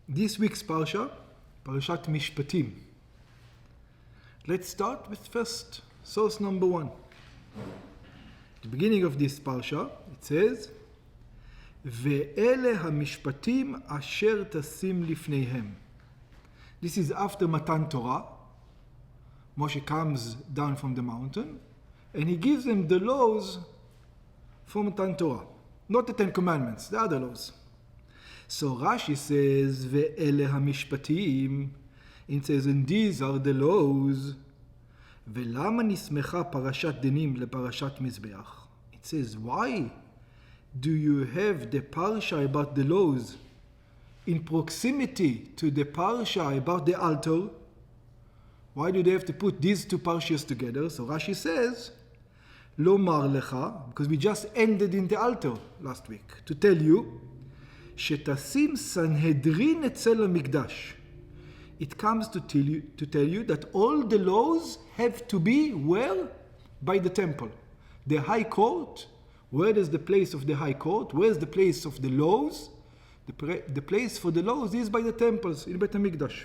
This week's Parsha, Parshat Mishpatim. Let's start with first source number 1. At the beginning of this Parsha, it says, Ve'ele hamishpatim asher tasim lifneihem. This is after Matan Torah. Moshe comes down from the mountain, and he gives them the laws from Matan Torah. Not the Ten Commandments, the other laws. So Rashi says, Ve'ele hamishpatim. It says, and these are the laws. Ve'lama nismecha parashat denim leparashat mizbeach. It says, why do you have the parsha about the laws in proximity to the parsha about the altar? Why do they have to put these two parshas together? So Rashi says, Lomar lecha, because we just ended in the altar last week, to tell you, Shetasim Sanhedrin etzel hamikdash. It comes to tell you that all the laws have to be where? By the temple. The high court, where is the place of the high court? Where is the place of the laws? The place for the laws is by the temples, in Beit HaMikdash.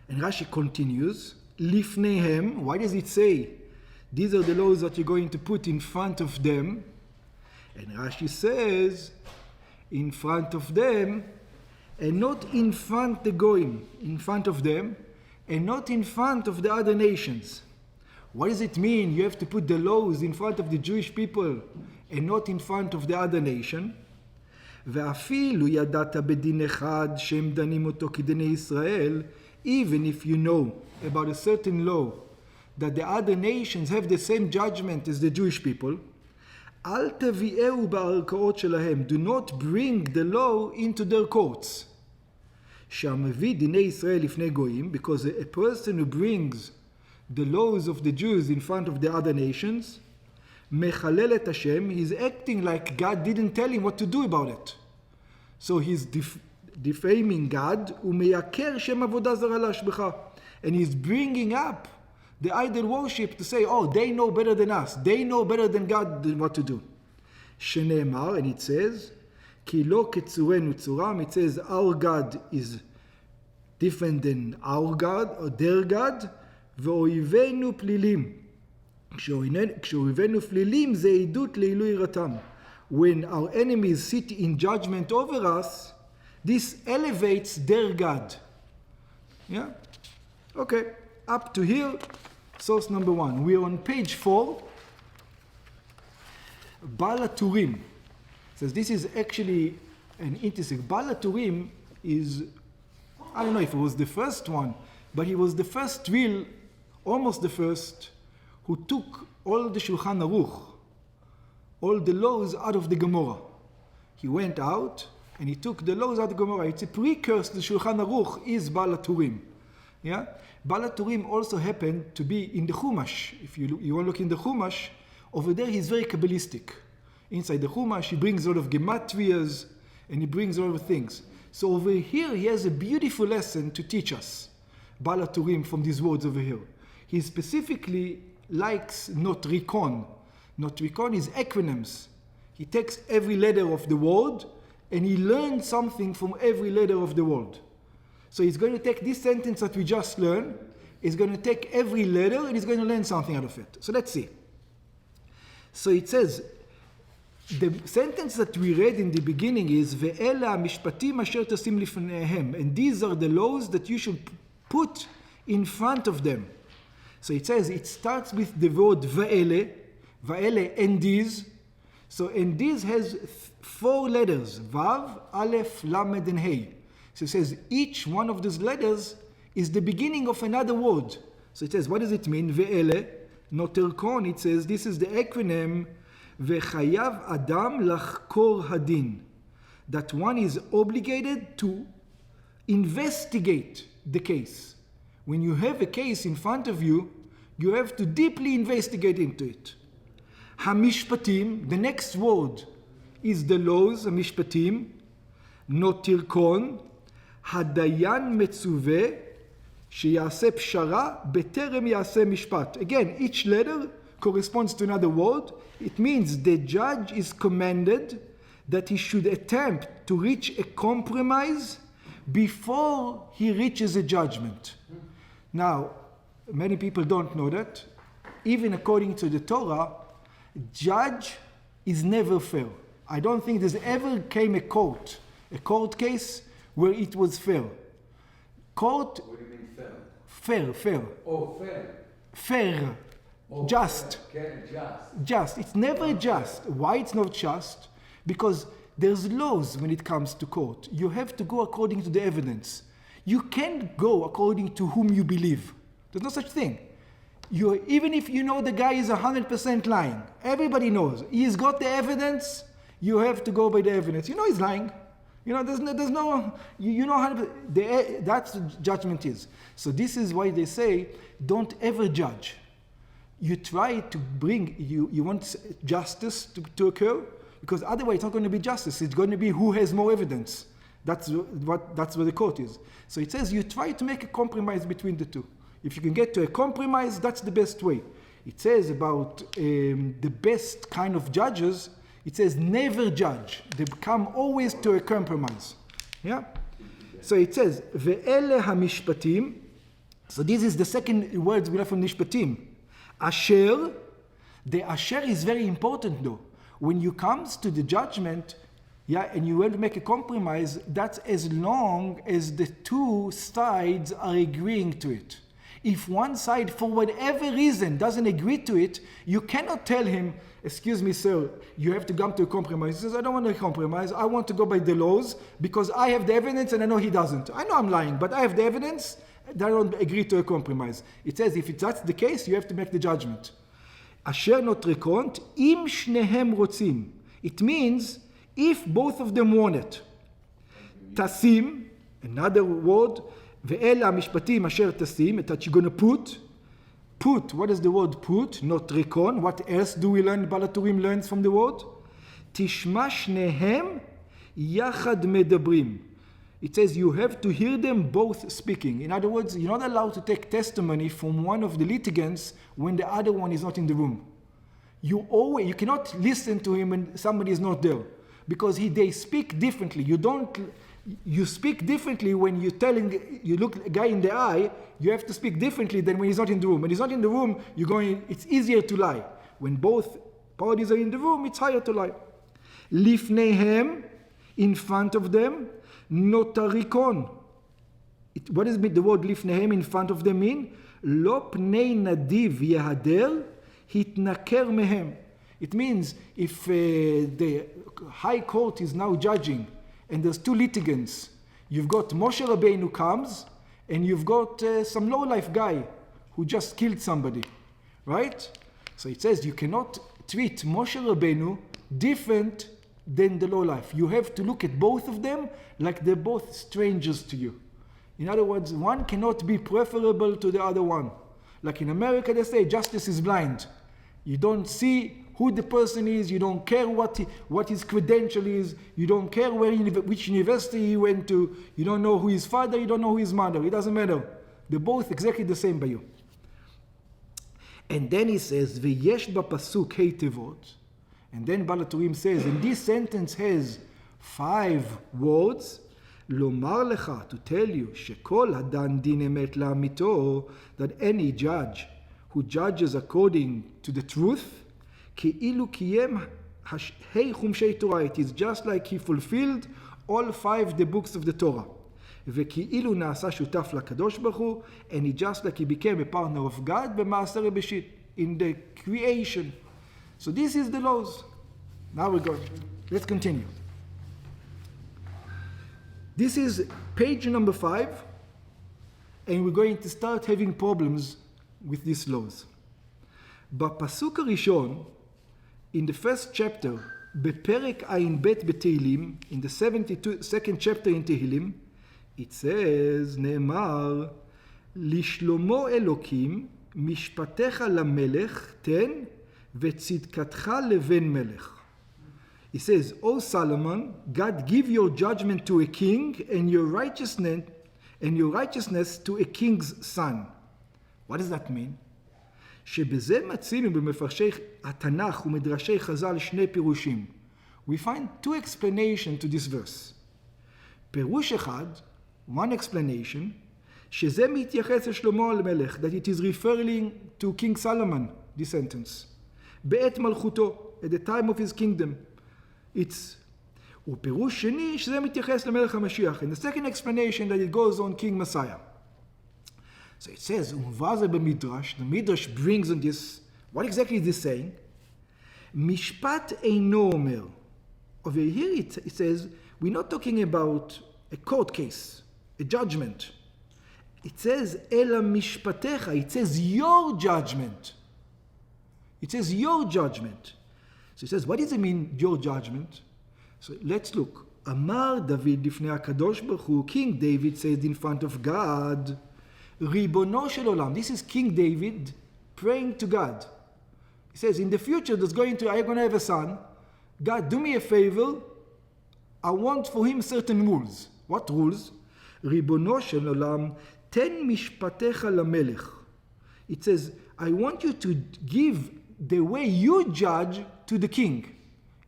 And Rashi continues, Lifneihem, why does it say, these are the laws that you're going to put in front of them? And Rashi says, in front of them, and not in front the goyim, in front of them, and not in front of the other nations. What does it mean you have to put the laws in front of the Jewish people and not in front of the other nation? ואפילו ידעת בדין אחד שהם דנים אותו כדיני ישראל, even if you know about a certain law that the other nations have the same judgment as the Jewish people, אל תביאהו בערכאות שלהם. Do not bring the law into their courts. שהמביא דיני ישראל לפני גויים, because a person who brings the laws of the Jews in front of the other nations, מחלל את השם, he's acting like God didn't tell him what to do about it. So he's defaming God, ומייקר שם עבודה זרה להשבחה. And he's bringing up the idol worship to say, oh, they know better than us. They know better than God what to do. שנאמר, and it says, כי לא כצורנו צורם, it says, our God is different than our God, or their God, ואויבינו פלילים. כשאויבינו פלילים, זה עדות לעילוי יראתם. When our enemies sit in judgment over us, this elevates their God. Yeah? Okay, up to here. Source number 1. We are on page 4. Baal HaTurim. Says this is actually an interesting. Baal HaTurim is, I don't know if it was the first one, but he was the first real, almost the first, who took all the Shulchan Aruch, all the laws out of the Gemara. He went out and he took the laws out of the Gemara. It's a precursor to the Shulchan Aruch is Baal HaTurim. Yeah? Baal HaTurim also happened to be in the Chumash. If you want to look in the Chumash, over there he's very Kabbalistic. Inside the Chumash, he brings a lot of gematrias and he brings a lot of things. So over here, he has a beautiful lesson to teach us, Baal HaTurim, from these words over here. He specifically likes notrikon. Notrikon is acronyms. He takes every letter of the word and he learns something from every letter of the word. So he's going to take this sentence that we just learned, he's going to take every letter and he's going to learn something out of it. So let's see. So it says, the sentence that we read in the beginning is, Ve'ele hamishpatim asher tasim lifneihem. And these are the laws that you should put in front of them. So it says, it starts with the word Ve'ele, and these. So, and these has 4 letters, Vav, Aleph, Lamed, and Hey. So it says each one of these letters is the beginning of another word. So it says, what does it mean? Ve'ele, noterkon, it says, this is the acronym, Ve'chayav Adam lachkor hadin. That one is obligated to investigate the case. When you have a case in front of you, you have to deeply investigate into it. Hamishpatim, the next word is the laws, hamishpatim, notirkon, hadayan metzuve, שיעשה פשרה בטרם יעשה משפט. Again, each letter corresponds to another word. It means the judge is commanded that he should attempt to reach a compromise before he reaches a judgment. Now, many people don't know that. Even according to the Torah, judge is never fair. I don't think there's ever came a court case where it was fair. Court. What do you mean fair? Fair. Oh, fair. Fair. Oh, just. Fair. Just. It's never just. Why it's not just? Because there's laws when it comes to court. You have to go according to the evidence. You can't go according to whom you believe. There's no such thing. Even if you know the guy is 100% lying, everybody knows. He's got the evidence, you have to go by the evidence. You know he's lying. You know, there's no, you know how that's what judgment is. So this is why they say, don't ever judge. You try to bring, you want justice to occur, because otherwise it's not going to be justice. It's going to be who has more evidence. That's what the court is. So it says you try to make a compromise between the two. If you can get to a compromise, that's the best way. It says about the best kind of judges, it says never judge. They come always to a compromise. Yeah? So it says, ve'ele hamishpatim. So this is the second words we have from Mishpatim. Asher. The asher is very important though. When you comes to the judgment, yeah, and you want to make a compromise, that's as long as the two sides are agreeing to it. If one side, for whatever reason, doesn't agree to it, you cannot tell him, excuse me, sir, you have to come to a compromise. He says, I don't want to compromise. I want to go by the laws because I have the evidence and I know he doesn't. I know I'm lying, but I have the evidence that I don't agree to a compromise. It says, if that's the case, you have to make the judgment. Asher not rekont, im shnehem rotzim. It means, if both of them want it. Tasim, another word, ve'ela mishpatim asher tasim, that you're going to put, what is the word put? Not rekon. What else do we learn? Balaturim learns from the word. Tishma shnehem yachad medabrim. It says you have to hear them both speaking. In other words, you're not allowed to take testimony from one of the litigants when the other one is not in the room. You cannot listen to him when somebody is not there, because they speak differently. You speak differently when you look a guy in the eye. You have to speak differently than when he's not in the room. When he's not in the room, it's easier to lie. When both parties are in the room, it's harder to lie. Lifneihem, in front of them, notarikon. What does the word lifneihem, in front of them, mean? Lo pnei nadiv yehader hitnaker mehem. It means if the high court is now judging and there's two litigants, you've got Moshe Rabbeinu comes and you've got some low-life guy who just killed somebody, right? So it says you cannot treat Moshe Rabbeinu different than the low-life. You have to look at both of them like they're both strangers to you. In other words, one cannot be preferable to the other one. Like in America, they say justice is blind. You don't see who the person is, you don't care what his credential is, you don't care which university he went to, you don't know who his father, you don't know who his mother, it doesn't matter. They're both exactly the same by you. And then he says, V'yesh b'pasuk hei tevot. And then Balaturim says, and this sentence has 5 words, lomar lecha, to tell you, shekol hadan din emet la'amito, that any judge who judges according to the truth, Ki'ilu kiyem hei chumshei Torah. It is just like he fulfilled all 5 the books of the Torah. Veki'ilu na'asa shutaf lakadosh baruch hu, and he just like he became a partner of God b'ma'aser b'shit, in the creation. So this is the laws. Now we go. Let's continue. This is page number 5, and we're going to start having problems with these laws. בפסוק הראשון, in the first chapter, בפרק עין ב' בתהילים, in the 72nd chapter in Tehillim, it says, נאמר, לשלמה אלוקים, משפטיך למלך, תן, וצדקתך לבן מלך. It says, O Solomon, God give your judgment to a king and your righteousness to a king's son. What does that mean? שבזה מצינו במפרשי התנ"ך ומדרשי חז"ל 2 פירושים. we find two explanations to this verse. פירוש אחד, one explanation, שזה מתייחס לשלמה המלך, that it is referring to King Solomon, this sentence. בעת מלכותו, at the time of his kingdom. It's, ופירוש שני, שזה מתייחס למלך המשיח. And the second explanation that it goes on King Messiah. So it says, ומבזה במדרש, the Midrash brings on this, what exactly is this saying? משפט אינו אומר. Over here it says, we're not talking about a court case, a judgment. It says, אלא משפטיך. It says, your judgment. It says, your judgment. So it says, what does it mean, your judgment? So let's look. אמר דוד לפני הקדוש ברוך הוא, King David says in front of God, ריבונו של עולם. This is King David praying to God. He says, in the future, I'm going to have a son. God, do me a favor. I want for him certain rules. What rules? ריבונו של עולם, תן משפטיך למלך. It says, I want you to give the way you judge to the king.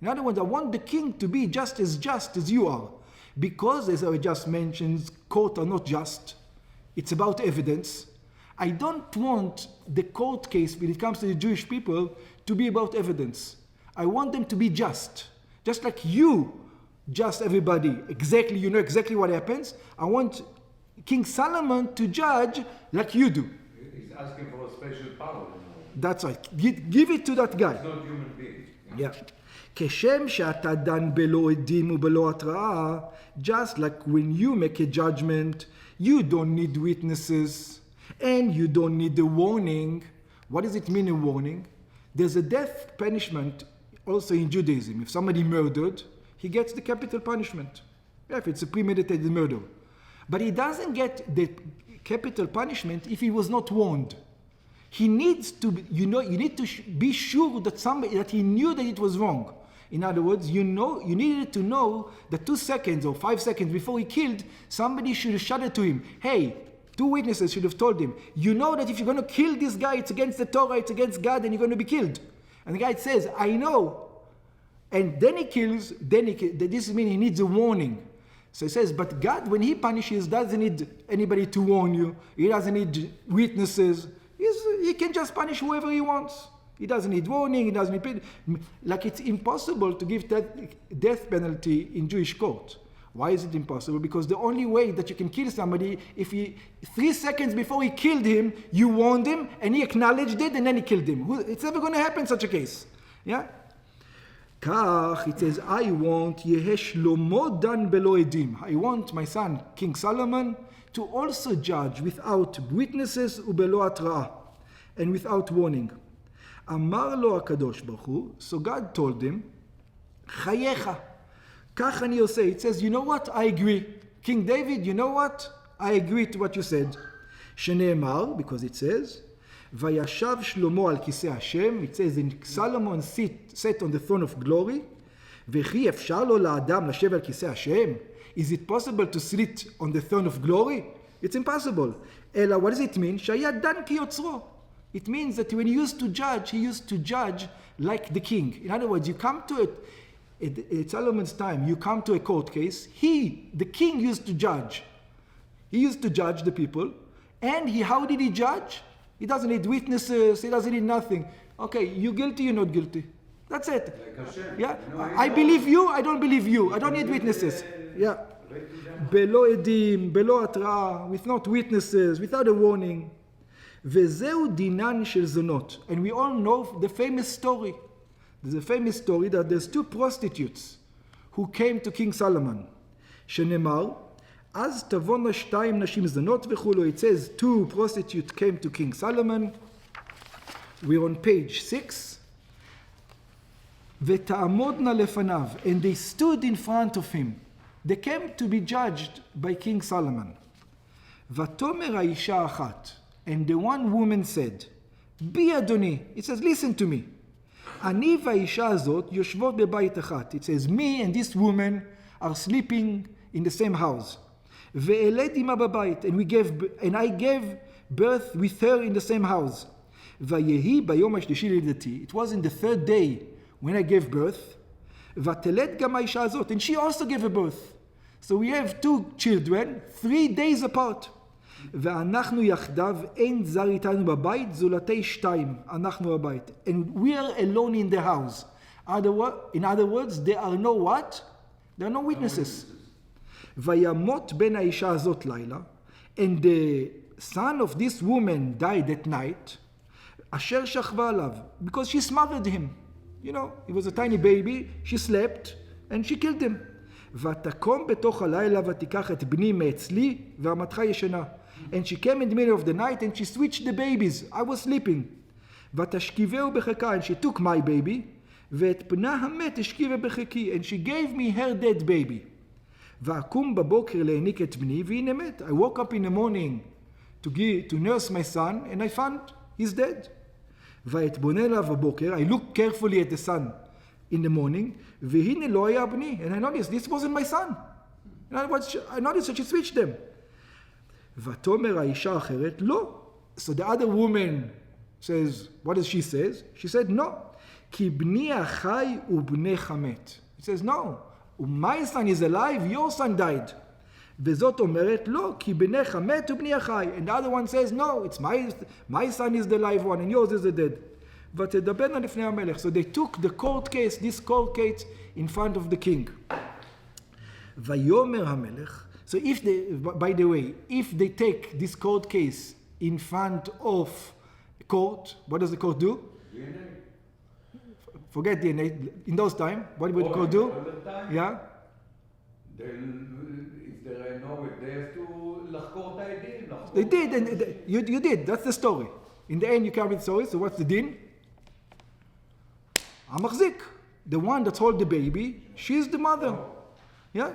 In other words, I want the king to be just as you are. Because, as I just mentioned, courts are not just. It's about evidence. I don't want the court case, when it comes to the Jewish people, to be about evidence. I want them to be just. Just like you just everybody. Exactly, you know exactly what happens. I want King Solomon to judge like you do. He's asking for a special power. That's right. Give it to that guy. He's not human being. Yeah. כשם שאתה דן בלא עדים ובלא התראה, just like when you make a judgment, you don't need witnesses, and you don't need a warning. What does it mean, a warning? There's a death punishment also in Judaism. If somebody murdered, he gets the capital punishment. Yeah, if it's a premeditated murder. But he doesn't get the capital punishment if he was not warned. He needs to, you need to be sure that he knew that it was wrong. In other words, you needed to know that 2 seconds or 5 seconds before he killed, somebody should have shouted to him, hey, 2 witnesses should have told him, you know that if you're going to kill this guy, it's against the Torah, it's against God, and you're going to be killed. And the guy says, I know. And then he kills, this means he needs a warning. So he says, but God, when he punishes, doesn't need anybody to warn you. He doesn't need witnesses. He can just punish whoever he wants. He doesn't need warning, he doesn't need... Like it's impossible to give that death penalty in Jewish court. Why is it impossible? Because the only way that you can kill somebody, if 3 seconds before he killed him, you warned him, and he acknowledged it, and then he killed him. It's never going to happen in such a case. Yeah? כך, it says, I want, יהא שלמה דן בלא עדים. I want my son, King Solomon, to also judge without witnesses ובלא התראה, and without warning. אמר לו הקדוש ברוך הוא, so God told him, חייך, כך אני עושה. It says, you know what? I agree. King David, you know what? I agree to what you said. שנאמר, because it says, וישב שלמה על כיסא השם, it says, in Solomon sat on the throne of glory, וכי אפשר לו לאדם לשבת על כיסא השם? Is it possible to sit on the throne of glory? It's impossible. אלא, what does it mean? שהיה דן כיוצרו. It means that when he used to judge like the king. In other words, you come to at Solomon's time, you come to a court case, the king used to judge. He used to judge the people, and how did he judge? He doesn't need witnesses, he doesn't need nothing. Okay, you guilty, you're not guilty. That's it. Like Hashem. Yeah, I believe you, I don't believe you. I don't need witnesses. Yeah. בלא עדים, בלא התראה, without witnesses, without a warning. וזהו דינן של זונות. And we all know the famous story. There's a famous story that there's 2 prostitutes who came to King Solomon. שנאמר, אז תבואנה 2 נשים זונות וכולו. It says 2 prostitutes came to King Solomon. We're on page 6. ותעמודנה לפניו. And they stood in front of him. They came to be judged by King Solomon. ותאמר האישה אחת. And the one woman said, בי אדוני. It says, listen to me. אני והאישה הזאת יושבות בבית אחת. It says, me and this woman are sleeping in the same house. ואלד עמה בבית. And I gave birth with her in the same house. ויהי ביום השלישי ללידתי. It was in the 3rd day when I gave birth. ותלד גם האישה הזאת, and she also gave a birth. So we have 2 children, 3 days apart. ואנחנו יחדיו, אין זר איתנו בבית, זולתי 2, אנחנו בבית. And we are alone in the house. In other words, there are no what? There are no witnesses. וימות בן האישה הזאת לילה, and the son of this woman died at night, אשר שכבה עליו, because she smothered him. You know, he was a tiny baby, she slept, and she killed him. ותקום בתוך הלילה ותיקח את בני מאצלי, ואמתך ישנה. And she came in the middle of the night and she switched the babies. I was sleeping. ותשכיבהו בחיקה, and she took my baby, ואת בנה המת השכיבה בחיקי, and she gave me her dead baby. ואקום בבוקר להניק את בני, והנה מת. I woke up in the morning to nurse my son, and I found he's dead. ואתבונן עליו בבוקר, I looked carefully at the son in the morning, והנה לא היה בני, and I noticed this wasn't my son. And I noticed that she switched them. ותאמר האישה האחרת, לא. So the other woman says, what does she say? She said, no. כי בני החי ובנך מת. She says, no. My son is alive, your son died. וזאת אומרת, לא, כי בנך מת ובני החי. And the other one says, no, it's my son is the live one and yours is the dead. ותדברנה לפני המלך. So they took the court case, this court case, in front of the king. ויאמר המלך, so if they, by the way, if they take this court case in front of court, what does the court do? DNA. Forget DNA. In those time, what would the court do? Yeah? If there are no, they have to לחקור את העדים. They did, and you did. That's the story. In the end, you come with the story. So what's the din? המחזיק. The one that holds the baby, she's the mother. Yeah?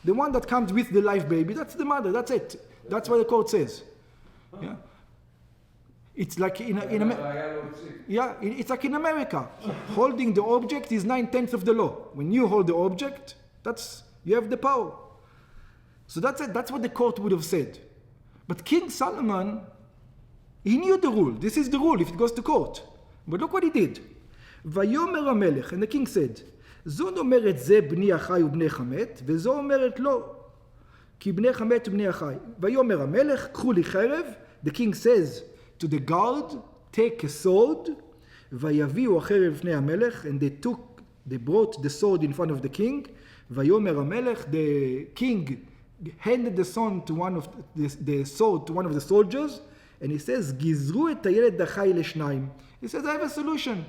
The one that comes with the live baby, that's the mother, that's it. That's what the court says. Yeah? It's like it's like in America. Holding the object is 9/10 of the law. When you hold the object, you have the power. So that's it. That's what the court would have said. But King Solomon, he knew the rule. This is the rule if it goes to court. But look what he did. ויאמר המלך, and the king said, זו אומרת זה בני החי ובנך מת, וזו אומרת לא, כי בנך מת ובני החי. ויאמר המלך, קחו לי חרב, the king says to the guard, take a sword, ויביאו החרב לפני המלך, and they brought the sword in front of the king, ויאמר המלך, the king handed the sword to one of the soldiers, and he says, גזרו את הילד החי לשניים. He says, I have a solution.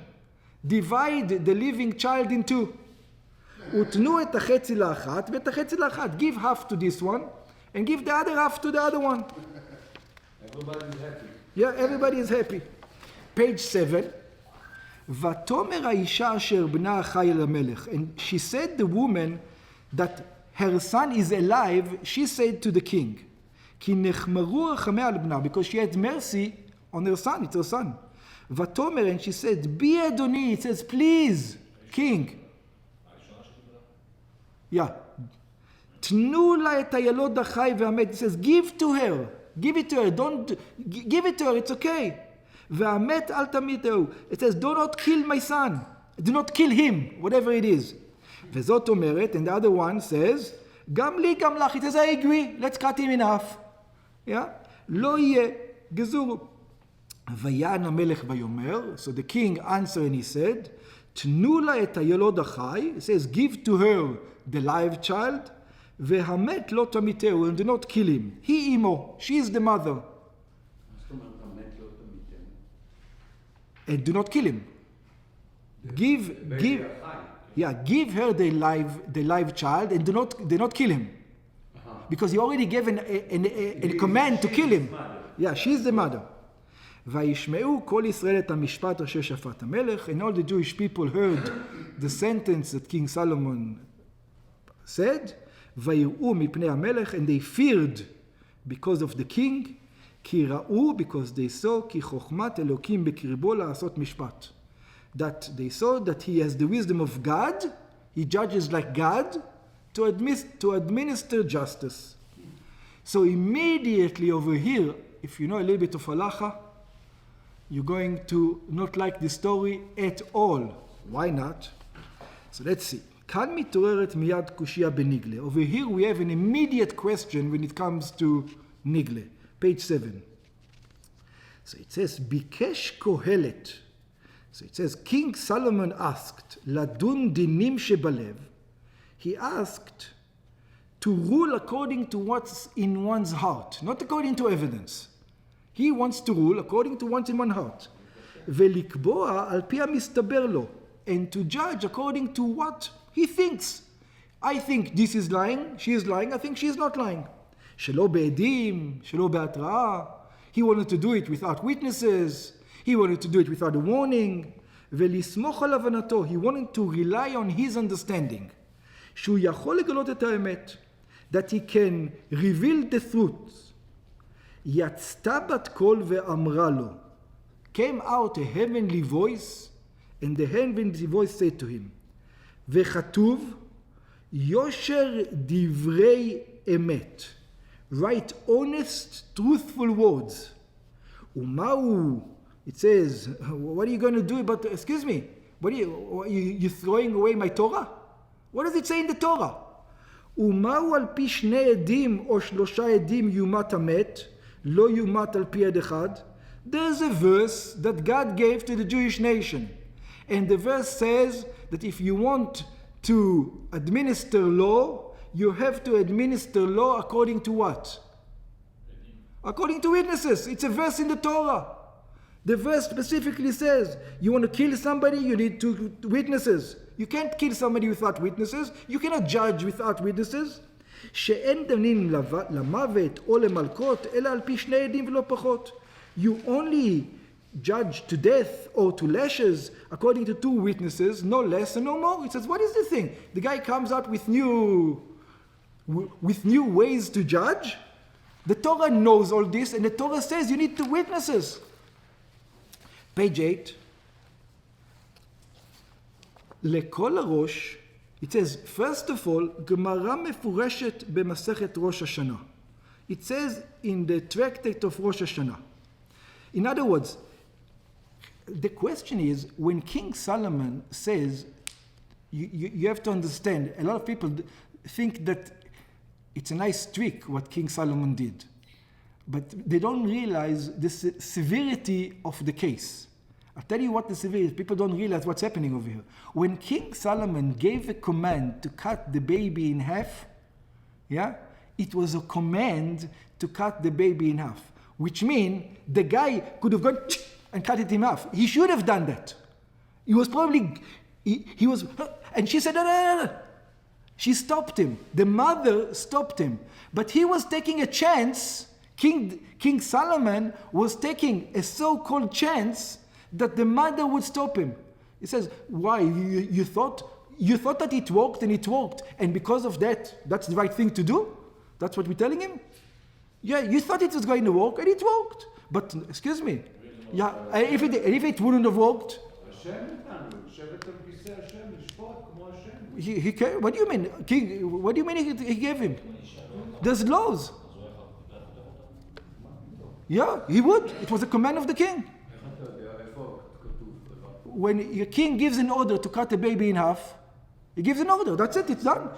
Divide the living child in 2. ותנו את החצי לאחת ואת החצי לאחת. Give half to this one and give the other half to the other one. Everybody is happy. Yeah, everybody is happy. Page 7. ותאמר האישה אשר בנה החי אל המלך. And she said, the woman that her son is alive, she said to the king, כי נחמרו רחמיה על בנה, because she had mercy on her son, it's her son. ותאמר, and she said, בי אדוני, it says, please, king. Yeah. תנו לה את הילוד החי והמת. It says, give to her. Give it to her. Don't, give it to her, it's okay. והמת אל תמיתהו. It says, do not kill my son. Do not kill him, whatever it is. וזאת אומרת, and the other one says, גם לי, גם לך. It says, I agree, let's cut him in half. Yeah? לא יהיה גזור. ויען המלך ויאמר, so the king answered and he said, תנו לה את הילוד החי, it says, give to her the live child, והמת לא תמיתהו, and do not kill him. היא אמו, she is the mother. And do not kill him. Give her the live child, and do not kill him. Because he already gave a command to kill him. Yeah, she is the mother. וישמעו כל ישראל את המשפט אשר שפט המלך, and all the Jewish people heard the sentence that King Solomon said, ויראו מפני המלך, and they feared because of the king, כי ראו, because they saw, כי חוכמת אלוקים בקרבו לעשות משפט. That they saw that he has the wisdom of God, he judges like God, to administer justice. So immediately over here, if you know a little bit of halacha, you're going to not like the story at all. Why not? So let's see. כאן מתעוררת מיד קושיה בניגלה. Over here we have an immediate question when it comes to ניגלה. Page 7. So it says, ביקש קהלת. So it says, King Solomon asked, לדון דינים שבלב. He asked to rule according to what's in one's heart, not according to evidence. He wants to rule according to what's in one's heart. ולקבוע על פי המסתבר לו. And to judge according to what he thinks. I think this is lying, she is lying, I think she is not lying. שלא בעדים, שלא בהתראה. He wanted to do it without witnesses. He wanted to do it without a warning. ולסמוך על הבנתו. He wanted to rely on his understanding. שהוא יכול לגלות את האמת. That he can reveal the truth. יצתה בת קול ואמרה לו. Came out a heavenly voice, and the heavenly voice said to him, וכתוב, יושר דברי אמת. Write honest, truthful words. ומהו, it says, what are you going to do about, excuse me, what are you throwing away my Torah? What does it say in the Torah? ומהו על פי שני עדים או שלושה עדים יומת המת, לא יומת על פי עד אחד? There's a verse that God gave to the Jewish nation. And the verse says that if you want to administer law, you have to administer law according to what? According to witnesses. It's a verse in the Torah. The verse specifically says, you want to kill somebody, you need two witnesses. You can't kill somebody without witnesses. You cannot judge without witnesses. שאין דנים למוות או למלקות, אלא על פי שני עדים ולא פחות. You only judge to death or to lashes according to two witnesses, no less and no more. It says, what is the thing? The guy comes out with new ways to judge. The Torah knows all this, and the Torah says you need two witnesses. Page 8. לכל הראש, it says, first of all, גמרא מפורשת במסכת ראש השנה. It says in the tractate of Rosh Hashanah. In other words, the question is, when King Solomon says, you have to understand, a lot of people think that it's a nice trick what King Solomon did, but they don't realize the severity of the case. I'll tell you what the severity is. People don't realize what's happening over here. When King Solomon gave a command to cut the baby in half, it was a command to cut the baby in half, which means the guy could have gone and cut it in half. He should have done that. He was probably, he was, and she said, no. She stopped him. The mother stopped him. But he was taking a chance, King Solomon was taking a so-called chance that the mother would stop him. He says, why? You thought that it worked, and it worked, and because of that, that's the right thing to do? That's what we're telling him? Yeah, you thought it was going to work, and it worked. But, excuse me, if it wouldn't have worked, what do you mean? What do you mean he gave him? There's laws. Yeah, he would. It was a command of the king. When your king gives an order to cut a baby in half, he gives an order. That's it. It's done.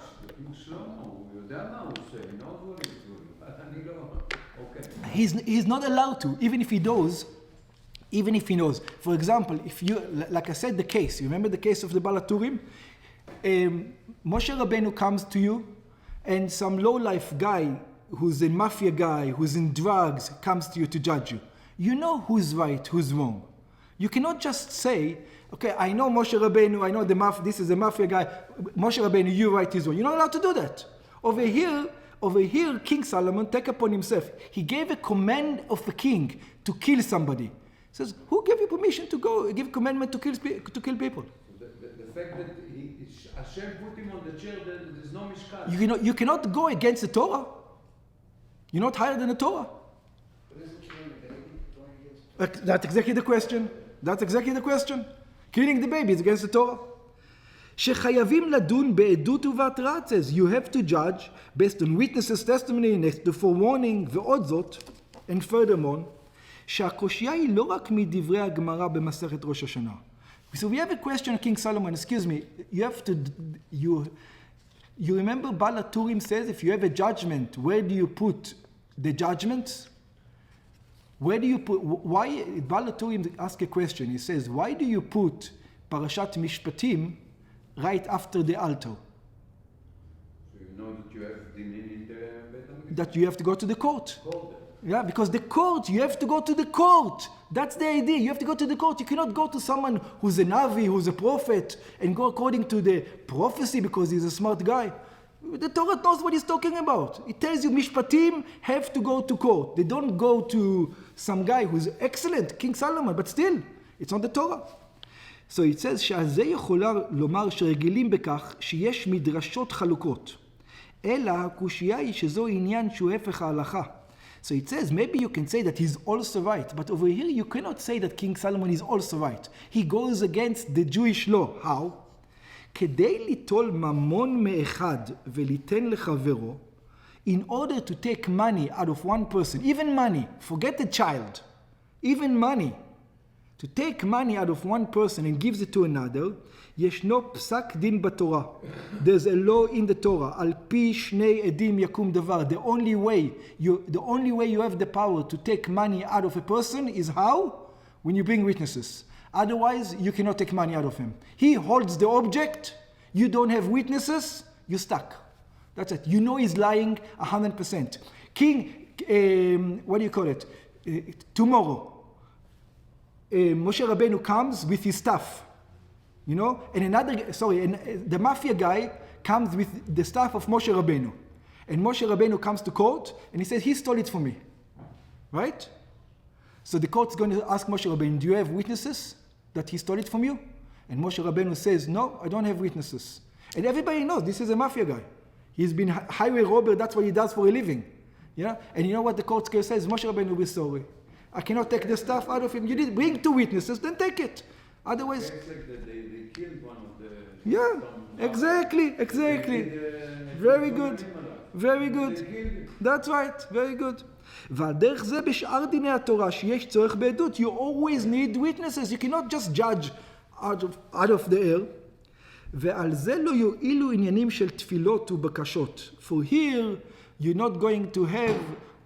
He's not allowed to, even if he knows. Even if he knows. For example, if you, like I said, the case. You remember the case of the Balaturim? Moshe Rabbeinu comes to you, and some low-life guy who's a mafia guy, who's in drugs, comes to you to judge you. You know who's right, who's wrong. You cannot just say, okay, I know Moshe Rabbeinu, I know this is a mafia guy, Moshe Rabbeinu, you're right, he's wrong. You're not allowed to do that. Over here, King Solomon take upon himself. He gave a command of the king to kill somebody. He says, who gave you permission to go give commandment to kill people? The fact that Hashem put him on the chair, there's no mishkan. You cannot go against the Torah. You're not higher than the Torah. That's exactly the question. Killing the baby is against the Torah. שחייבים לדון בעדות ובהתראה, says, you have to judge based on witnesses' testimony, next to forewarning, ועוד זאת, and furthermore, שהקושיה היא לא רק מדברי הגמרא במסכת ראש השנה. So we have a question, King Solomon, excuse me, you remember Bala Turim says if you have a judgment, where do you put the judgments? Why Bala Turim asks a question, he says, why do you put Parashat Mishpatim right after the altar? So you know that you have dinin in the Beit HaMikdash? That you have to go to the court. Court. Yeah, because the court, you have to go to the court. That's the idea. You have to go to the court. You cannot go to someone who's a Navi, who's a prophet, and go according to the prophecy because he's a smart guy. The Torah knows what he's talking about. It tells you Mishpatim have to go to court. They don't go to some guy who's excellent, King Solomon, but still, it's on the Torah. So it says, שעל יכולה לומר שרגילים בכך שיש מדרשות חלוקות. אלא הקושייה היא שזו עניין שהוא הפך ההלכה. So it says, maybe you can say that he's also right, but over here you cannot say that King Solomon is also right. He goes against the Jewish law. How? כדי ליטול ממון מאחד וליתן לחברו, in order to take money out of one person, even money, forget the child, even money, to take money out of one person and gives it to another, ישנו פסק דין בתורה. There's a law in the Torah. על פי שני עדים יקום דבר. The only way you have the power to take money out of a person is how? When you bring witnesses. Otherwise, you cannot take money out of him. He holds the object. You don't have witnesses. You're stuck. That's it. You know he's lying 100%. King, what do you call it? Tomorrow, Moshe Rabbeinu comes with his stuff. You know, and the mafia guy comes with the staff of Moshe Rabbeinu. And Moshe Rabbeinu comes to court and he says, he stole it from me. Right? So the court's going to ask Moshe Rabbeinu, do you have witnesses that he stole it from you? And Moshe Rabbeinu says, no, I don't have witnesses. And everybody knows this is a mafia guy. He's been highway robber, that's what he does for a living. Yeah? And you know what the court says? Moshe Rabbeinu, we're sorry. I cannot take the stuff out of him. You did bring 2 witnesses, then take it. Otherwise, they killed one of the. Yeah, exactly. Very good. That's right, very good. והדרך זה בשאר דיני התורה שיש צורך בעדות. You always need witnesses. You cannot just judge out of the air. ועל זה לא יועילו עניינים של תפילות ובקשות. For here, you're not going to have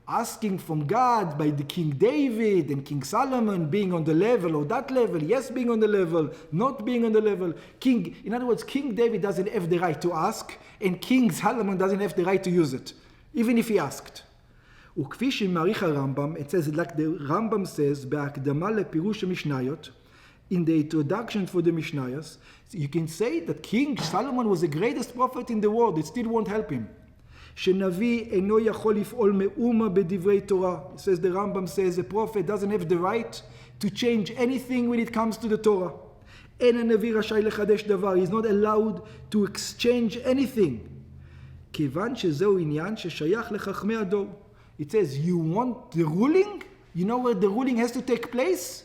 asking from God by the King David and King Solomon being on the level or that level, yes, being on the level, not being on the level. In other words, King David doesn't have the right to ask, and King Solomon doesn't have the right to use it, even if he asked. וכפי שמעריך הרמב"ם, it says like the Rambam says, בהקדמה לפירוש המשניות, in the introduction for the Mishnayos, you can say that King Solomon was the greatest prophet in the world. It still won't help him. שנביא אינו יכול לפעול מאומה בדברי תורה. It says, the Rambam says, a prophet doesn't have the right to change anything when it comes to the Torah. אין הנביא רשאי לחדש דבר. He's not allowed to exchange anything. כיוון שזהו עניין ששייך לחכמי הדור. It says, you want the ruling? You know where the ruling has to take place?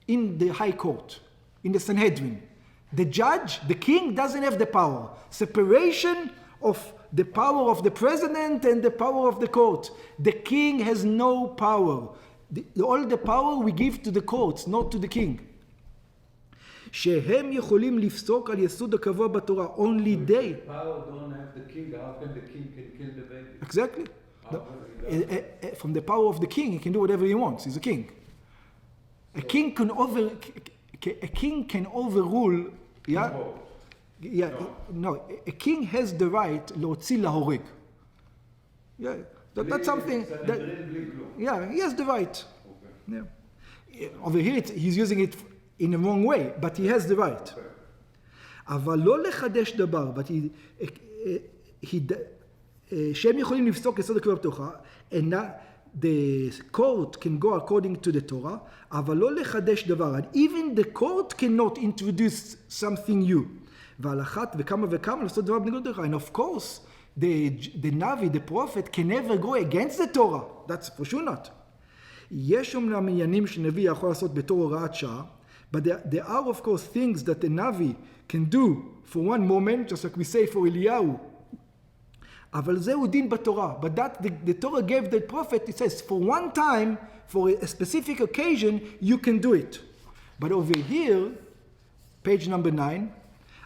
In the high court, in the Sanhedrin. The judge, the king, doesn't have the power. Separation of the power of the president and the power of the court. The king has no power. All the power we give to the courts, not to the king. שהם יכולים לפסוק על יסוד הקבוע בתורה. Only they. The power don't have the king. How can the king can kill the baby? Exactly. From the power of the king, he can do whatever he wants. He's a king. A king can overrule. Yeah. Yeah, no. A king has the right להוציא להורג. Yeah, that's something that. Yeah, he has the right. Okay. Yeah. Over here, he's using it in a wrong way, but he has the right. אבל לא לחדש דבר, but שהם יכולים לפסוק יסוד הקבוע בתורה, the court can go according to the Torah, אבל לא לחדש דבר, and even the court cannot introduce something new. ועל אחת וכמה וכמה לעשות דבר בניגוד לתורה. And of course, the Navi, the prophet, can never go against the Torah. That's for sure not. יש אומנם עניינים שנביא יכול לעשות בתור הוראת שעה, but there are of course things that the Navi can do for one moment, just like we say for Eliyahu. אבל זהו דין בתורה. But that the Torah gave the prophet, it says, for one time, for a specific occasion, you can do it. But over here, page number 9,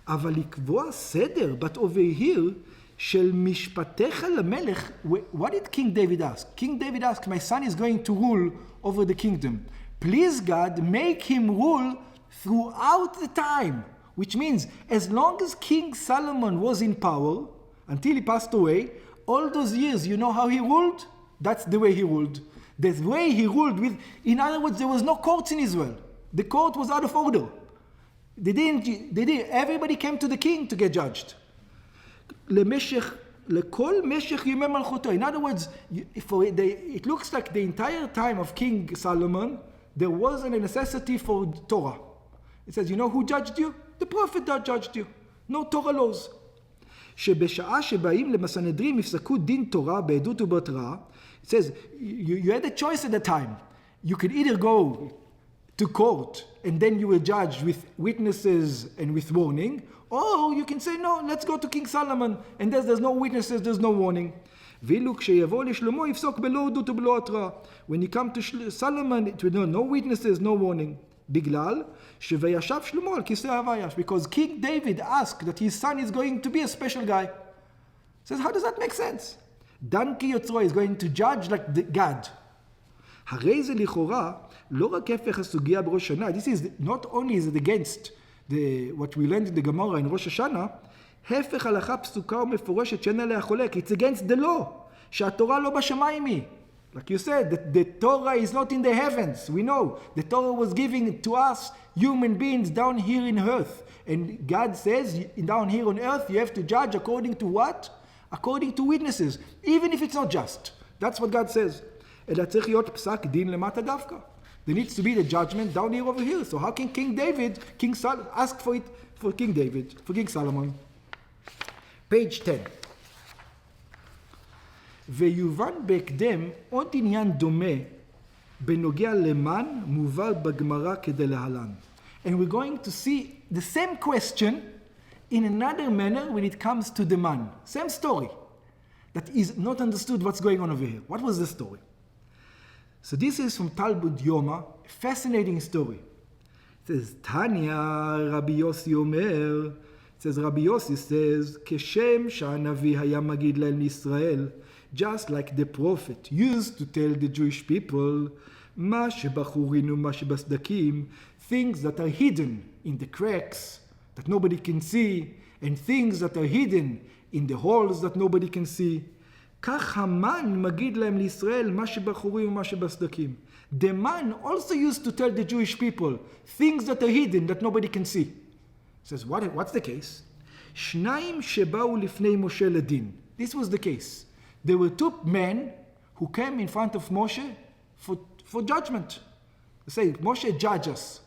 אבל לקבוע סדר, but over here, של משפטיך למלך, what did King David ask? King David asked, my son is going to rule over the kingdom. Please God, make him rule throughout the time. Which means, as long as King Solomon was in power, until he passed away, all those years, you know how he ruled? That's the way he ruled. The way he ruled with, in other words, there was no courts in Israel. The court was out of order. Everybody came to the king to get judged. לכל משך ימי מלכותו. In other words, it looks like the entire time of King Solomon, there wasn't a necessity for Torah. It says, you know who judged you? The prophet that judged you. No Torah laws. שבשעה שבאים למסנהדרין יפסקו דין תורה בעדות ובהתראה. It says, you had a choice at the time. You could either go to court and then you were judged with witnesses and with warning, or you can say, no, let's go to King Solomon, and there's no witnesses, there's no warning. ואילו כשיבוא לשלמה יפסוק בלא עדות ובלא התראה. When you come to Solomon, it will no witnesses, no warning. בגלל שוישב שלמה על כיסא הוויה. Because King David asked that his son is going to be a special guy. Says, how does that make sense? דן כי יוצרו is going to judge like God. הרי זה לכאורה לא רק הפך הסוגיה בראש השנה. This is not only is it against what we learned in the Gemara in ראש השנה, הפך הלכה פסוקה ומפורשת שאין עליה חולק. It's against the law. שהתורה לא בשמיים היא. Like you said, the Torah is not in the heavens. We know. The Torah was given to us, human beings, down here in earth. And God says, down here on earth, you have to judge according to what? According to witnesses. Even if it's not just. That's what God says. אלא צריך להיות פסק דין למטה דווקא. There needs to be the judgment down here over here. So how can King David, ask for it for King David, for King Solomon? Page 10. ויובן בהקדם עוד עניין דומה בנוגע למן מובא בגמרא כדלהלן. And we're going to see the same question in another manner when it comes to the man. Same story. That is not understood what's going on over here. What was the story? So this is from Talmud Yoma, a fascinating story. It says, Tanya, Rabbi Yossi Omer. It says, Rabbi Yossi says, כשם שהנביא היה מגיד להם לישראל, just like the prophet used to tell the Jewish people, מה שבחורין ומה שבסדקים, things that are hidden in the cracks that nobody can see, and things that are hidden in the holes that nobody can see. כך המן מגיד להם לישראל, מה שבחורים ומה שבסדקים. The man also used to tell the Jewish people things that are hidden that nobody can see. He says, what's the case? שניים שבאו לפני משה לדין. This was the case. There were two men who came in front of Moshe for judgment. They say, Moshe, judge us.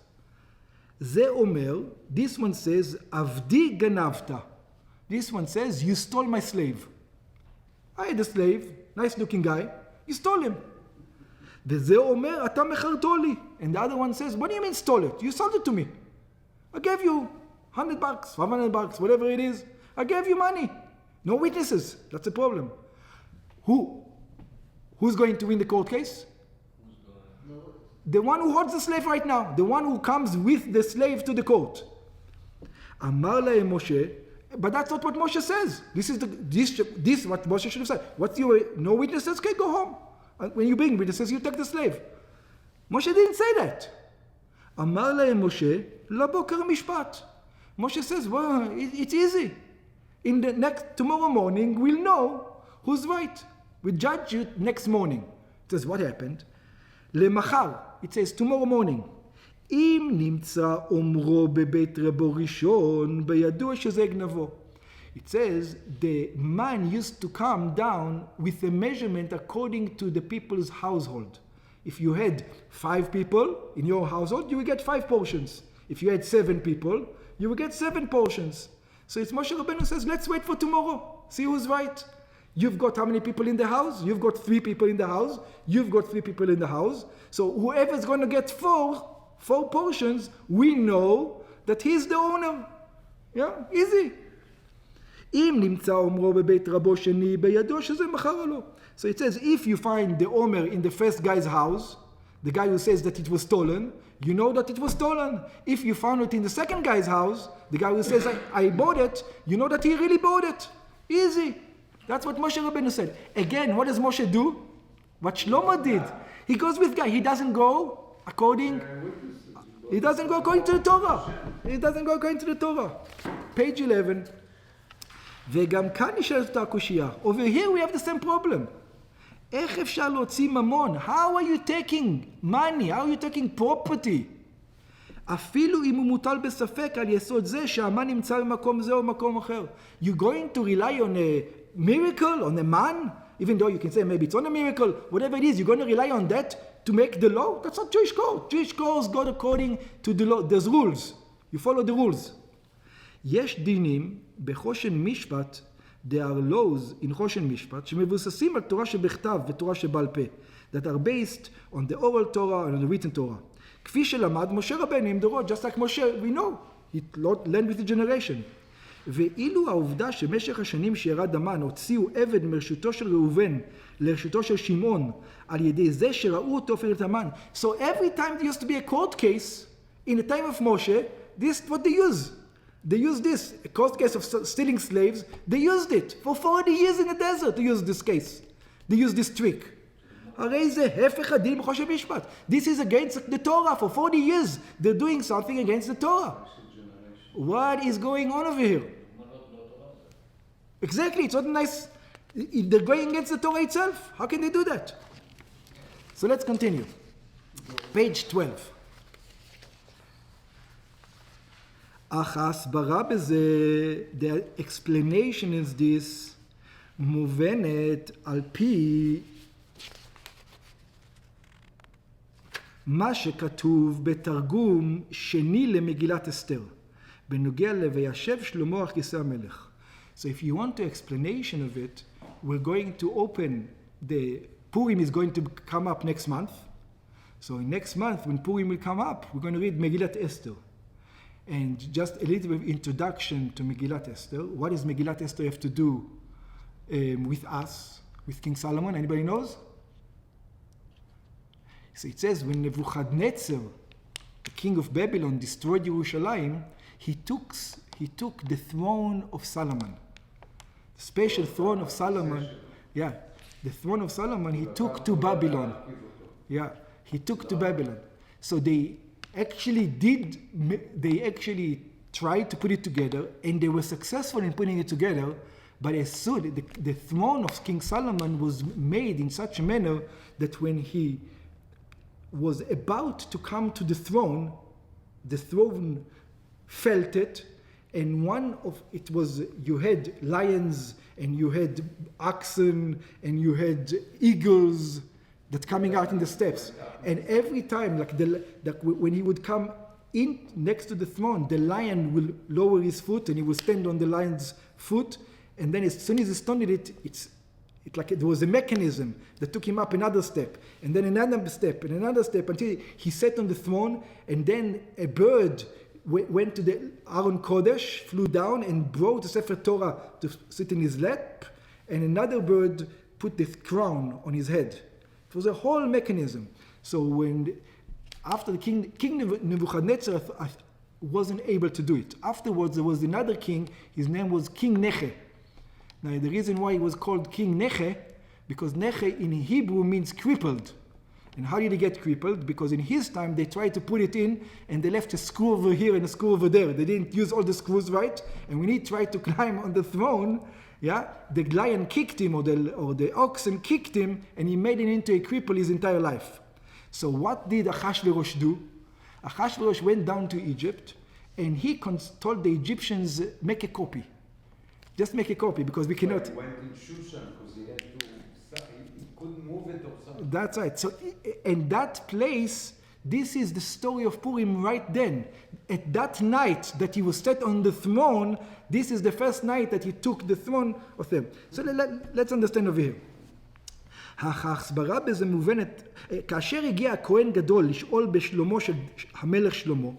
זה אומר, this one says, עבדי גנבת. This one says, you stole my slave. I had a slave, nice looking guy, you stole him. וזה אומר, אתה מכרתו לי. And the other one says, what do you mean stole it? You sold it to me. I gave you $100, $500, whatever it is. I gave you money. No witnesses. That's a problem. Who's going to win the court case? The one who holds the slave right now. The one who comes with the slave to the court. אמר להם משה, but that's not what Moshe says. This is what Moshe should have said. What's your no witnesses? Okay, go home. When you bring witnesses, you take the slave. Moshe didn't say that. אמר להם משה, לבוקר משפט. Moshe says, well, it's easy. In the tomorrow morning, we'll know who's right. We judge you next morning. It says, what happened? למחר. It says, tomorrow morning. אם נמצא אומרו בבית רבו ראשון, בידוע שזה גנבו. It says, the man used to come down with a measurement according to the people's household. If you had 5 people in your household, you would get 5 portions. If you had 7 people, you would get 7 portions. So it's Moshe Rabbeinu says, let's wait for tomorrow. See who's right. You've got how many people in the house? You've got 3 people in the house. You've got 3 people in the house. So whoever's going to get 4 portions, we know that he's the owner. Yeah, easy. אם נמצא אומרו בבית רבו שני, בידוע שזה מחר לו. So it says, if you find the Omer in the first guy's house, the guy who says that it was stolen, you know that it was stolen. If you found it in the second guy's house, the guy who says, I bought it, you know that he really bought it. Easy. That's what Moshe Rabbeinu said. Again, what does Moshe do? What Shlomo did. He goes with guy. He doesn't go according to the Torah. He doesn't go according to the Torah. Page 11. וגם כאן נשאלת אותה הקושייה. Over here we have the same problem. איך אפשר להוציא ממון? How are you taking money? How are you taking property? אפילו אם הוא מוטל בספק על יסוד זה שהמן נמצא במקום זה או במקום אחר. You're going to rely on a miracle, on a man? Even though you can say maybe it's not a miracle, whatever it is, you're going to rely on that to make the law? That's not Jewish code. Jewish codes go according to the law. There's rules. You follow the rules. יש דינים בחושן משפט, there are laws in חושן משפט, שמבוססים על תורה שבכתב ותורה שבעל פה, that are based on the oral Torah and on the written Torah. כפי שלמד משה רבנו עם דורות, just like Moshe, we know, he learned with the generation. ואילו העובדה שמשך השנים שירד המן הוציאו עבד מרשותו של ראובן לרשותו של שמעון, על ידי זה שראו אותו הופך את המן. So every time there used to be a court case, in the time of Moshe, this is what they use. They used this, a court case of stealing slaves, they used it for 40 years in the desert to use this case. They used this trick. הרי זה הפך הדין בחושן משפט. This is against the Torah. For 40 years they're doing something against the Torah. What is going on over here? Exactly, it's not nice. They're going against the Torah itself. How can they do that? So let's continue. Page 12. אך ההסברה בזה, the explanation is this, מובנת על פי מה שכתוב בתרגום שני למגילת אסתר, בנוגע ל"וישב שלמה על כיסא המלך. So if you want the explanation of it, we're going to open the Purim is going to come up next month. So next month when Purim will come up, we're going to read Megillat Esther. And just a little bit of introduction to Megillat Esther. What does Megillat Esther have to do with us, with King Solomon? Anybody knows? So it says when Nebuchadnezzar, the king of Babylon, destroyed Jerusalem, he took the throne of Solomon. The special throne of Solomon. Yeah, the throne of Solomon he took to Babylon. Yeah, he took to Babylon. So they actually tried to put it together, and they were successful in putting it together, but as soon the throne of King Solomon was made in such a manner that when he was about to come to the throne felt it, and you had lions, and you had oxen, and you had eagles that coming out in the steps. And every time, when he would come in next to the throne, the lion will lower his foot and he will stand on the lion's foot. And then as soon as he stood it's like there was a mechanism that took him up another step, and then another step, and another step, until he sat on the throne. And then a bird went to the Aron Kodesh, flew down and brought the Sefer Torah to sit in his lap, and another bird put the crown on his head. It was a whole mechanism. So after the king Nebuchadnezzar wasn't able to do it. Afterwards there was another king, his name was King Neche. Now the reason why he was called King Neche, because Neche in Hebrew means crippled. And how did he get crippled? Because in his time they tried to put it in and they left a screw over here and a screw over there. They didn't use all the screws right. And when he tried to climb on the throne, the lion kicked him or the oxen kicked him, and he made him into a cripple his entire life. So what did Achashverosh do? Achashverosh went down to Egypt and he told the Egyptians, make a copy. Just make a copy, because we cannot. He went in Shushan because he couldn't move it or something. That's right. So in that place, this is the story of Purim right then. At that night that he was set on the throne, this is the first night that he took the throne of them. So let's understand over here. ההסברה בזה מובנת, כאשר הגיע הכהן גדול לשאול בשלומו של המלך שלמה.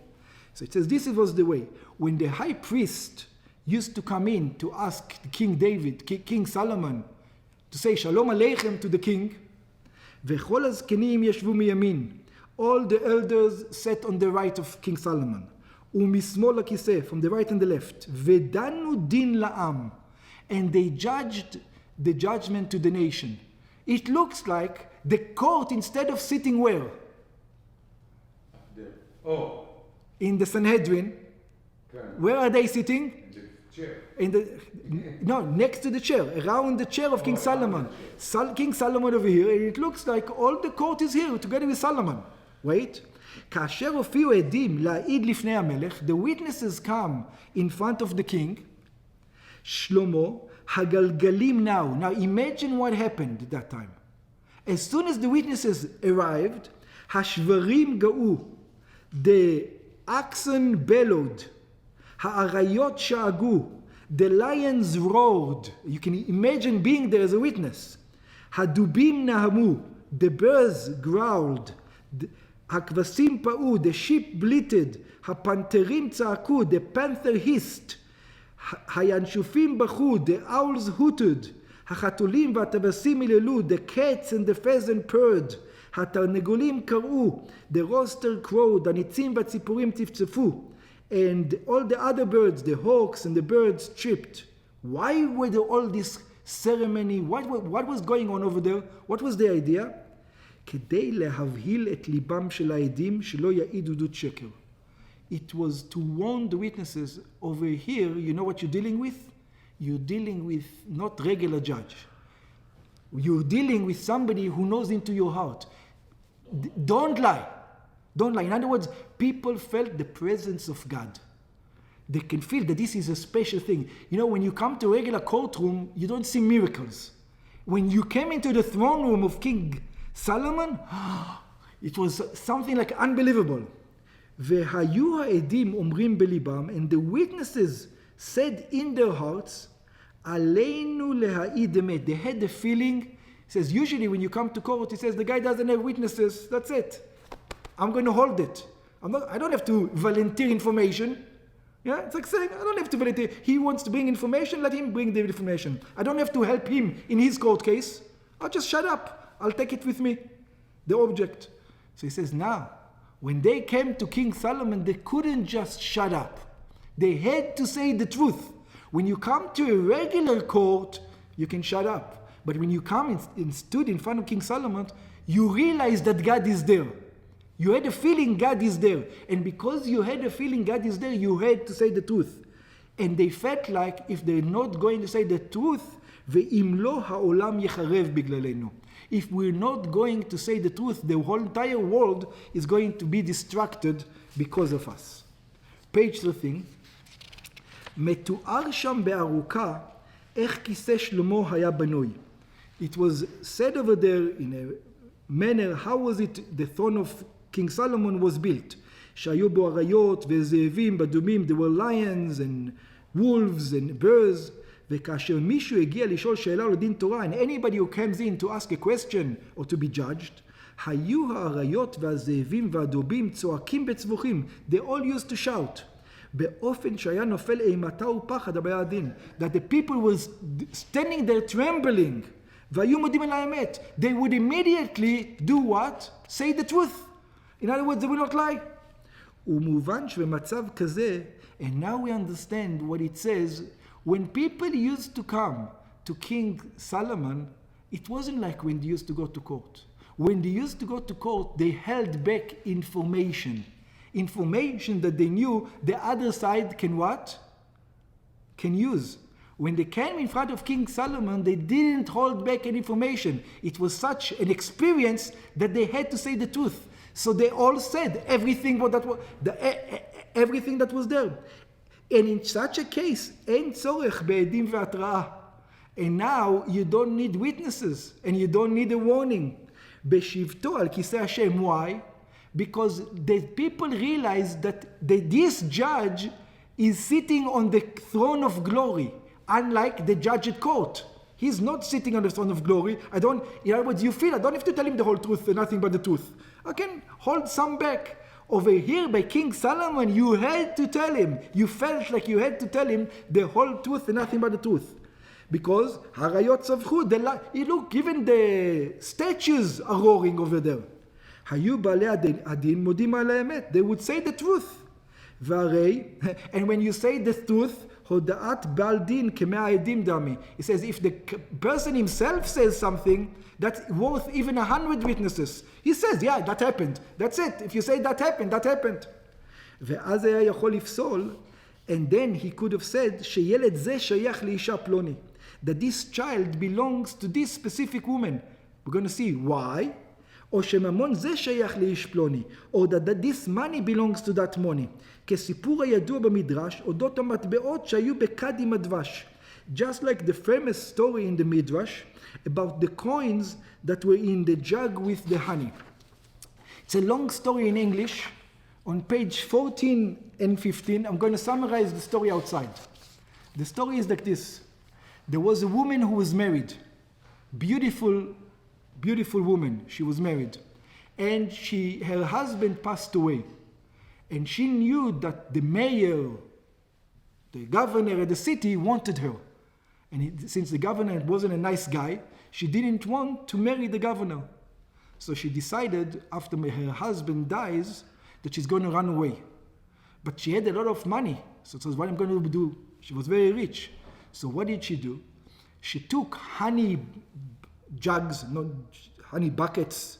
So it says this was the way. When the high priest used to come in to ask King David, King Solomon, to say Shalom Aleichem to the king, וכל הזקנים ישבו מימין, All the elders sat on the right of King Solomon. ומשמאל הכיסא, from the right and the left. ודנו דין לעם. And they judged the judgment to the nation. It looks like the court, instead of sitting where? Oh. In the Sanhedrin. Where are they sitting? In the chair. Next to the chair, around the chair of King Solomon. King Solomon over here, and it looks like all the court is here together with Solomon. Wait. כאשר הופיעו עדים להעיד לפני המלך, the witnesses come in front of the king. שלמה, הגלגלים now. Now imagine what happened at that time. As soon as the witnesses arrived, השברים גאו. The oxen bellowed. האריות שאגו. The lions roared. You can imagine being there as a witness. הדובים נהמו. The birds growled. הכבשים פעו. The sheep bleated. הפנתרים צעקו. The panther hissed. הינשופים בכו. The owls hooted. החתולים והטבסים היללו. The cats and the pheasant purred. התרנגולים קראו. The rooster crowed. הניצים והציפורים צפצפו. And all the other birds, the hawks and the birds chirped. Why were there all this ceremony? What was going on over there? What was the idea? כדי להבהיל את ליבם של העדים שלא יעידו עדות שקר. It was to warn the witnesses. Over here, you know what you're dealing with? You're dealing with not regular judge. You're dealing with somebody who knows into your heart. Don't lie. Don't lie. In other words, people felt the presence of God. They can feel that this is a special thing. You know, when you come to a regular courtroom, you don't see miracles. When you came into the throne room of King Solomon, it was something like unbelievable. והיו העדים אומרים בליבם, and the witnesses said in their hearts, עלינו להעיד אמת. They had the feeling. It says usually when you come to court, it says the guy doesn't have witnesses. That's it. I'm going to hold it. I don't have to volunteer information. Yeah, it's like saying, I don't have to volunteer. He wants to bring information, let him bring the information. I don't have to help him in his court case. I'll just shut up. I'll take it with me, the object. So he says, now, when they came to King Solomon, they couldn't just shut up. They had to say the truth. When you come to a regular court, you can shut up. But when you come and stood in front of King Solomon, you realize that God is there. You had a feeling God is there. And because you had a feeling God is there, you had to say the truth. And they felt like if they're not going to say the truth, ואם לא העולם יחרב בגללנו. If we're not going to say the truth, the whole entire world is going to be distracted because of us. Page 13. מתואר שם בארוכה איך כיסא שלמה היה בנוי. It was said over there in a manner, how was it the throne of King Solomon was built. שהיו בו אריות וזאבים בדומים, there were lions and wolves and bears. וכאשר מישהו הגיע לשאול שאלה או לדין תורה, and anybody who comes in to ask a question or to be judged, היו האריות והזאבים והדובים צועקים בצבוחים. They all used to shout. באופן שהיה נופל אימתה ופחד הבעיה הדין. That the people was standing there trembling. והיו מודים על האמת. They would immediately do what? Say the truth. In other words, they will not lie. ומובן שבמצב כזה, and now we understand what it says, when people used to come to King Solomon, it wasn't like when they used to go to court. When they used to go to court, they held back information. Information that they knew the other side can what? Can use. When they came in front of King Solomon, they didn't hold back any information. It was such an experience that they had to say the truth. So they all said everything that was there. And in such a case, אין צורך בעדים והתראה. And now you don't need witnesses and you don't need a warning. בשבתו על כיסא השם. Why? Because the people realize that this judge is sitting on the throne of glory, unlike the judge at court. He's not sitting on the throne of glory. In other words, you feel I don't have to tell him the whole truth and nothing but the truth. I can hold some back. Over here by King Solomon, you had to tell him. You felt like you had to tell him the whole truth and nothing but the truth. Because harayot tzavchu, look, even the statues are roaring over there. היו בעלי הדין מודים על האמת. They would say the truth. והרי, and when you say the truth, הודעת בעל דין כמאה עדים דמי. He says if the person himself says something that's worth even 100 witnesses. He says, yeah, that happened. That's it. If you say that happened, that happened. ואז היה יכול לפסול, and then he could have said שילד זה שייך לאישה פלוני. That this child belongs to this specific woman. We're going to see why. או שממון זה שייך לאיש פלוני. or that this money belongs to that money. כסיפור הידוע במדרש, אודות המטבעות שהיו בכד עם הדבש. Just like the famous story in the Midrash about the coins that were in the jug with the honey. It's a long story in English. On page 14 and 15, I'm going to summarize the story outside. The story is like this. There was a woman who was married. Beautiful woman. She was married. And her husband passed away. And she knew that the mayor, the governor of the city wanted her. And since the governor wasn't a nice guy, she didn't want to marry the governor. So she decided after her husband dies that she's going to run away. But she had a lot of money. So what I'm going to do? She was very rich. So what did she do? She took honey jugs, not honey buckets,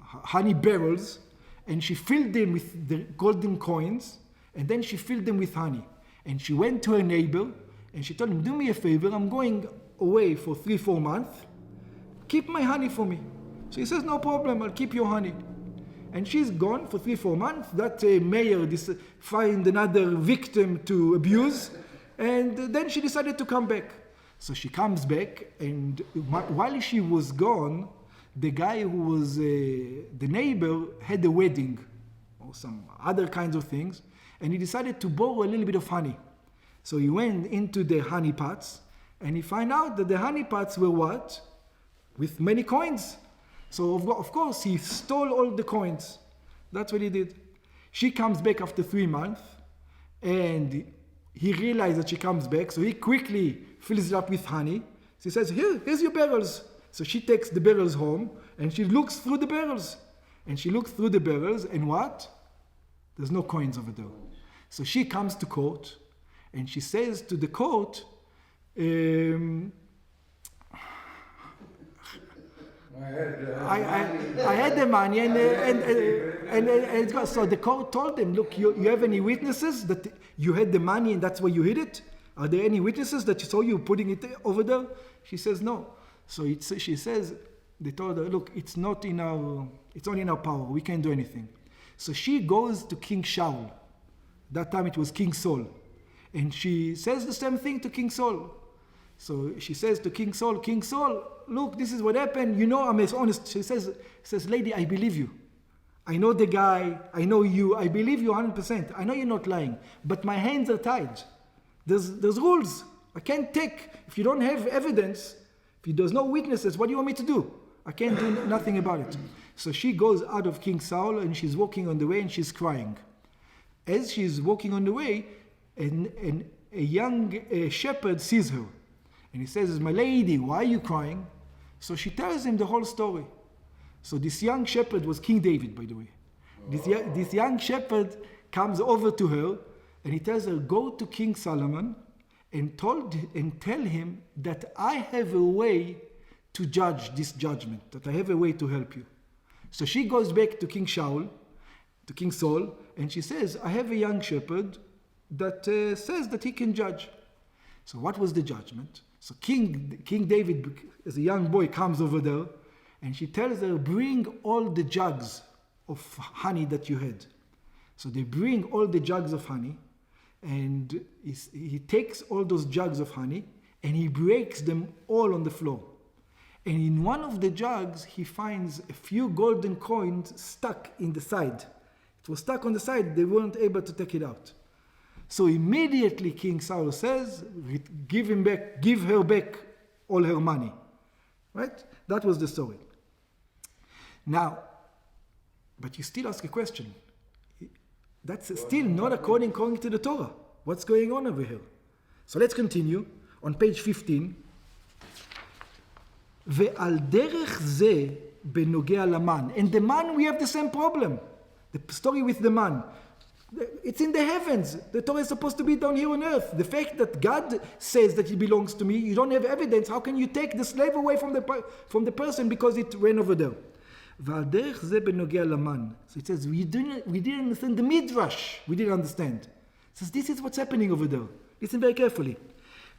honey barrels, and she filled them with the golden coins, and then she filled them with honey. And she went to her neighbor, and she told him, do me a favor, I'm going away for 3-4 months. Keep my honey for me. So he says, no problem, I'll keep your honey. And she's gone for 3-4 months. That mayor find another victim to abuse, and then she decided to come back. So she comes back, and while she was gone, the guy who was the neighbor had a wedding or some other kinds of things, and he decided to borrow a little bit of honey. So he went into the honey pots, and he found out that the honey pots were what? With many coins. So of course he stole all the coins. That's what he did. She comes back after 3 months, and he realized that she comes back, so he quickly fills it up with honey. So he says, here's your barrels. So she takes the barrels home, and she looks through the barrels. And she looks through the barrels, and what? There's no coins over there. So she comes to court, and she says to the court, I had the money, and so the court told them, look, you have any witnesses that you had the money and that's where you hid it? Are there any witnesses that saw you putting it over there? She says no. So she says, they told her, look, it's not in our power. We can't do anything. So she goes to King Shaul. That time it was King Saul. And she says the same thing to King Saul. So she says to King Saul, look, this is what happened. You know I'm as honest. She says, lady, I believe you. I know the guy. I know you. I believe you 100%. I know you're not lying. But my hands are tied. There's rules. I can't take, if you don't have evidence, if there's no witnesses, what do you want me to do? I can't do nothing about it. So she goes out of King Saul, and she's walking on the way, and she's crying. As she's walking on the way, and a young shepherd sees her. And he says, my lady, why are you crying? So she tells him the whole story. So this young shepherd was King David, by the way. This young shepherd comes over to her, and he tells her, go to King Solomon and tell him that I have a way to judge this judgment, that I have a way to help you. So she goes back to King Saul, and she says, I have a young shepherd that says that he can judge. So what was the judgment? So King David, as a young boy, comes over there, and she tells her, bring all the jugs of honey that you had. So they bring all the jugs of honey, and he takes all those jugs of honey, and he breaks them all on the floor. And in one of the jugs, he finds a few golden coins stuck in the side. It was stuck on the side. They weren't able to take it out. So immediately King Saul says, give her back all her money. Right? That was the story. Now, but you still ask a question. That's still not according to the Torah. What's going on over here? So let's continue. On page 15. ועל דרך זה בנוגע למן. And the man, we have the same problem. The story with the man. It's in the heavens. The Torah is supposed to be down here on earth. The fact that God says that he belongs to me, you don't have evidence. How can you take the slave away from the person because it ran over there? ועל דרך זה בנוגע למן. So it says, we didn't understand the midrash. We didn't understand. It says, this is what's happening over there. Listen very carefully.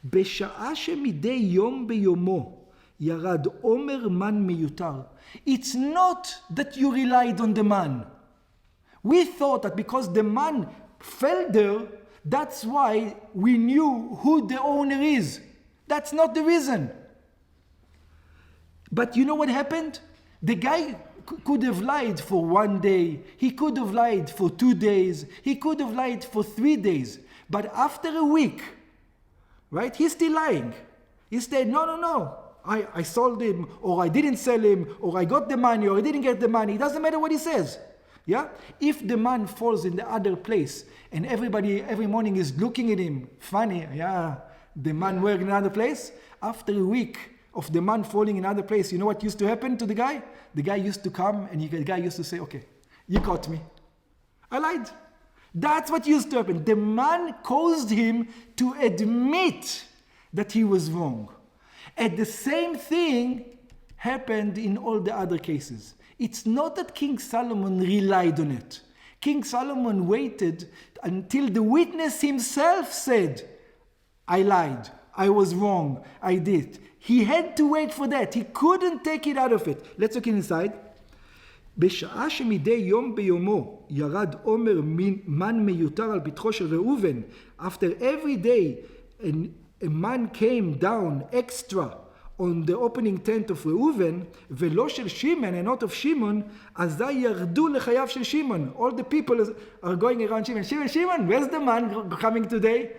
בשעה שמדי יום ביומו ירד עומר מן מיותר. It's not that you relied on the man. We thought that because the man fell there, that's why we knew who the owner is. That's not the reason. But you know what happened? The guy could have lied for 1 day. He could have lied for 2 days. He could have lied for 3 days. But after a week, right, he's still lying. He said, no. I sold him, or I didn't sell him, or I got the money, or I didn't get the money. It doesn't matter what he says. Yeah? If the man falls in the other place, and everybody every morning is looking at him, funny, yeah, the man working in another place, after a week of the man falling in another place, you know what used to happen to the guy? The guy used to come, and the guy used to say, okay, you caught me. I lied. That's what used to happen. The man caused him to admit that he was wrong. And the same thing happened in all the other cases. It's not that King Solomon relied on it. King Solomon waited until the witness himself said, I lied, I was wrong, I did. He had to wait for that. He couldn't take it out of it. Let's look inside. בשעה שמדי יום ביומו ירד עומר מן מיותר על פתחו של ראובן, after every day a man came down extra on the opening tent of Reuven, ולא של שמעון, and not of Shimon, אזי ירדו לחייו של Shimon. All the people are going around Shimon, where's the man coming today?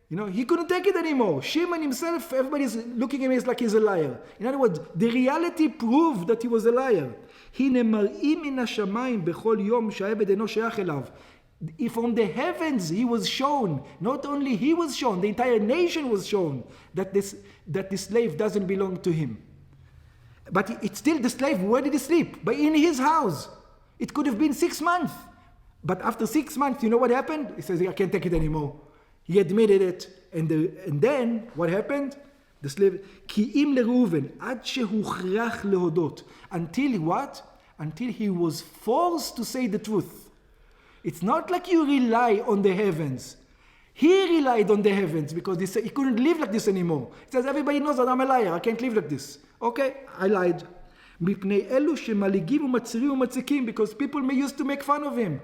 You know, he couldn't take it anymore. Shimon himself, everybody's looking at him like he's a liar. In other words, the reality proved that he was a liar. הנה מראים מן השמיים בכל יום שהעבד אינו שייך אליו. From the heavens he was shown, not only he was shown, the entire nation was shown that the slave doesn't belong to him. But it's still the slave, where did he sleep? But in his house. It could have been 6 months. But after 6 months, you know what happened? He says, I can't take it anymore. He admitted it. And then, what happened? The slave, כי אם לראובן, עד שהוכרח להודות. Until what? Until he was forced to say the truth. It's not like you rely on the heavens. He relied on the heavens because he couldn't live like this anymore. He says, everybody knows that I'm a liar. I can't live like this. Okay, I lied. מפני אלו שמלעיגים ומצרים ומציקים, because people may used to make fun of him.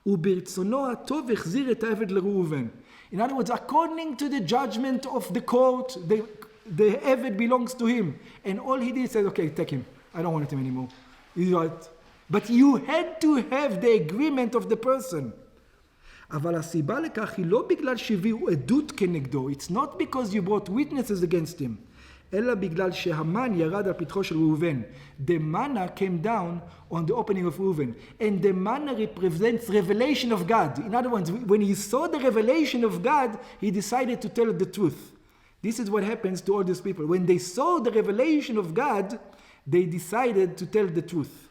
וברצונו הטוב החזיר את העבד לראובן. In other words, according to the judgment of the court, the Eved belongs to him. And all he did said, okay, take him. I don't want him anymore. He's right. But you had to have the agreement of the person. אבל הסיבה לכך היא לא בגלל שהביאו עדות כנגדו. It's not because you brought witnesses against him. אלא בגלל שהמן ירד על פתחו של ראובן. The manna came down on the opening of Reuven. And the manna represents revelation of God. In other words, when he saw the revelation of God, he decided to tell the truth. This is what happens to all these people. When they saw the revelation of God, they decided to tell the truth.